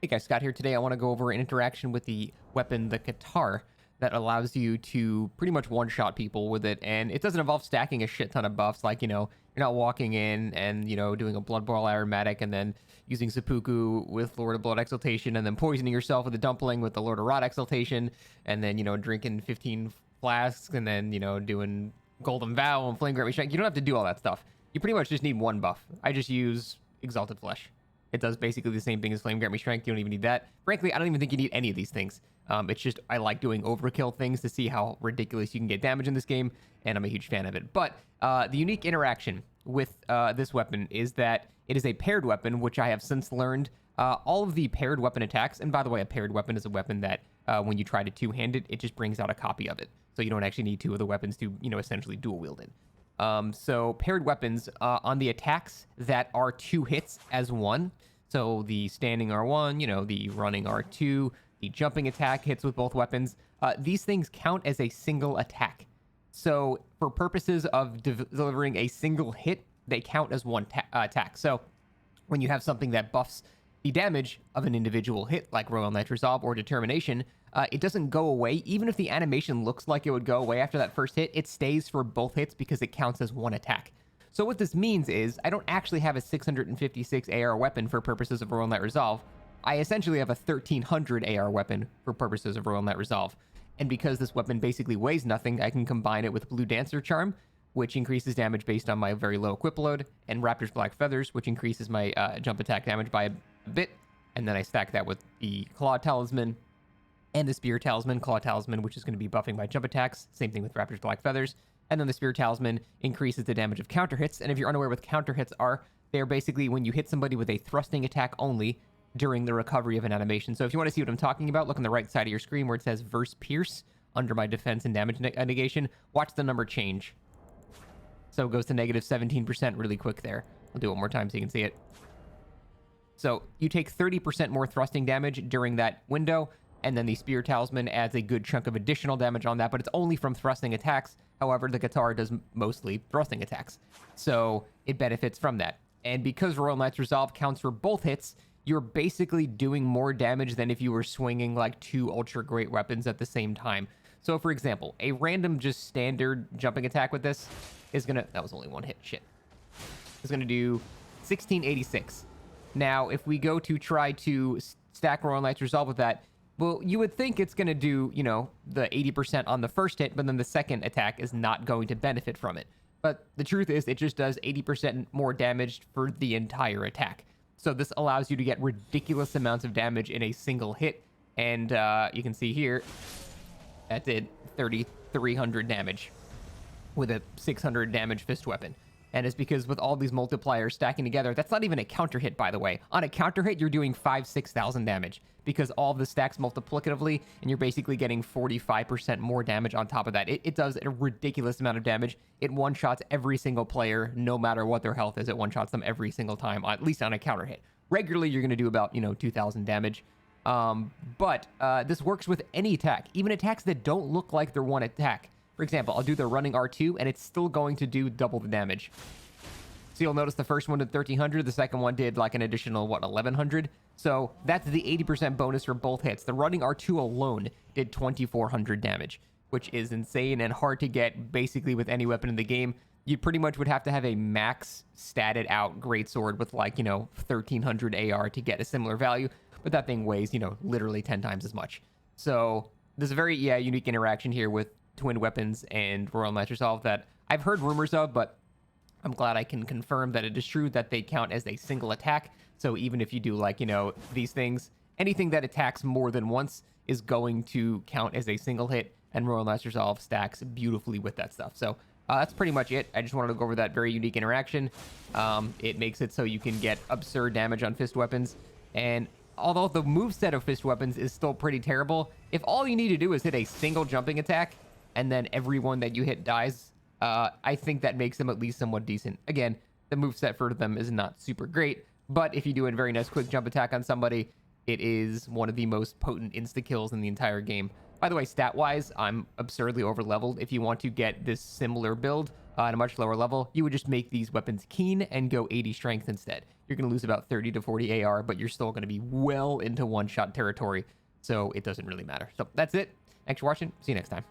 Hey guys, Scott here. Today I want to go over an interaction with the weapon, the Katar, that allows you to pretty much one-shot people with it. And it doesn't involve stacking a shit ton of buffs, like, you're not walking in and, doing a Blood Boil Aromatic and then using Seppuku with Lord of Blood Exaltation and then poisoning yourself with a Dumpling with the Lord of Rot Exaltation and then, drinking 15 flasks and then, doing Golden Vow and Flame Grant Restraint. You don't have to do all that stuff. You pretty much just need one buff. I just use Exalted Flesh. It does basically the same thing as Flame Grant Me Strength. You don't even need that. Frankly, I don't even think you need any of these things. It's just I like doing overkill things to see how ridiculous you can get damage in this game, and I'm a huge fan of it. But the unique interaction with this weapon is that it is a paired weapon, which I have since learned all of the paired weapon attacks. And by the way, a paired weapon is a weapon that when you try to two-hand it, it just brings out a copy of it. So you don't actually need two of the weapons to, essentially dual wield it. So paired weapons on the attacks that are 2 hits as one. So the standing R1, the running R2, the jumping attack hits with both weapons. These things count as a single attack. So for purposes of delivering a single hit, they count as one attack. So when you have something that buffs the damage of an individual hit, like Royal Knight's Resolve or Determination, it doesn't go away. Even if the animation looks like it would go away after that first hit, it stays for both hits because it counts as one attack. So what this means is I don't actually have a 656 AR weapon for purposes of Royal Knight Resolve. I essentially have a 1300 AR weapon for purposes of Royal Knight Resolve. And because this weapon basically weighs nothing, I can combine it with Blue Dancer Charm, which increases damage based on my very low equip load, and Raptor's Black Feathers, which increases my jump attack damage by a bit. And then I stack that with the Claw Talisman and the Spear Talisman, Claw Talisman, which is going to be buffing my jump attacks. Same thing with Raptor's Black Feathers. And then the Spear Talisman increases the damage of counter hits. And if you're unaware what counter hits are, they're basically when you hit somebody with a thrusting attack only during the recovery of an animation. So if you want to see what I'm talking about, look on the right side of your screen where it says Verse Pierce under my defense and damage negation. Watch the number change. So it goes to negative 17% really quick there. I'll do it one more time so you can see it. So you take 30% more thrusting damage during that window, and then the Spear Talisman adds a good chunk of additional damage on that, but it's only from thrusting attacks. However, the Katar does mostly thrusting attacks, so it benefits from that. And because Royal Knight's Resolve counts for both hits, you're basically doing more damage than if you were swinging like 2 ultra great weapons at the same time. So for example, a random just standard jumping attack with this is gonna, that was only one hit, shit, is gonna do 1686. Now, if we go to try to stack Royal Knight's Resolve with that, well, you would think it's going to do, the 80% on the first hit, but then the second attack is not going to benefit from it. But the truth is, it just does 80% more damage for the entire attack. So this allows you to get ridiculous amounts of damage in a single hit. And you can see here, that did 3,300 damage with a 600 damage fist weapon. And it's because with all these multipliers stacking together, that's not even a counter hit, by the way. On a counter hit, you're doing 6,000 damage because all of the stacks multiplicatively, and you're basically getting 45% more damage on top of that. It does a ridiculous amount of damage. It one-shots every single player, no matter what their health is. It one-shots them every single time, at least on a counter hit. Regularly, you're going to do about, 2,000 damage. But this works with any attack, even attacks that don't look like they're one attack. For example, I'll do the running R2, and it's still going to do double the damage. So you'll notice the first one did 1,300, the second one did like an additional, 1,100? So that's the 80% bonus for both hits. The running R2 alone did 2,400 damage, which is insane and hard to get basically with any weapon in the game. You pretty much would have to have a max statted out greatsword with like, 1,300 AR to get a similar value, but that thing weighs, literally 10 times as much. So there's a very, unique interaction here with twin weapons and Royal Knight's Resolve that I've heard rumors of, but I'm glad I can confirm that it is true that they count as a single attack. So even if you do like, these things, anything that attacks more than once is going to count as a single hit, and Royal Knight's Resolve stacks beautifully with that stuff. So that's pretty much it. I just wanted to go over that very unique interaction. It makes it so you can get absurd damage on fist weapons, and although the moveset of fist weapons is still pretty terrible, if all you need to do is hit a single jumping attack, and then everyone that you hit dies, I think that makes them at least somewhat decent. Again, the moveset for them is not super great, but if you do a very nice quick jump attack on somebody, it is one of the most potent insta-kills in the entire game. By the way, stat-wise, I'm absurdly over-leveled. If you want to get this similar build at a much lower level, you would just make these weapons keen and go 80 strength instead. you're going to lose about 30 to 40 AR, but you're still going to be well into one-shot territory, so it doesn't really matter. So that's it. Thanks for watching. See you next time.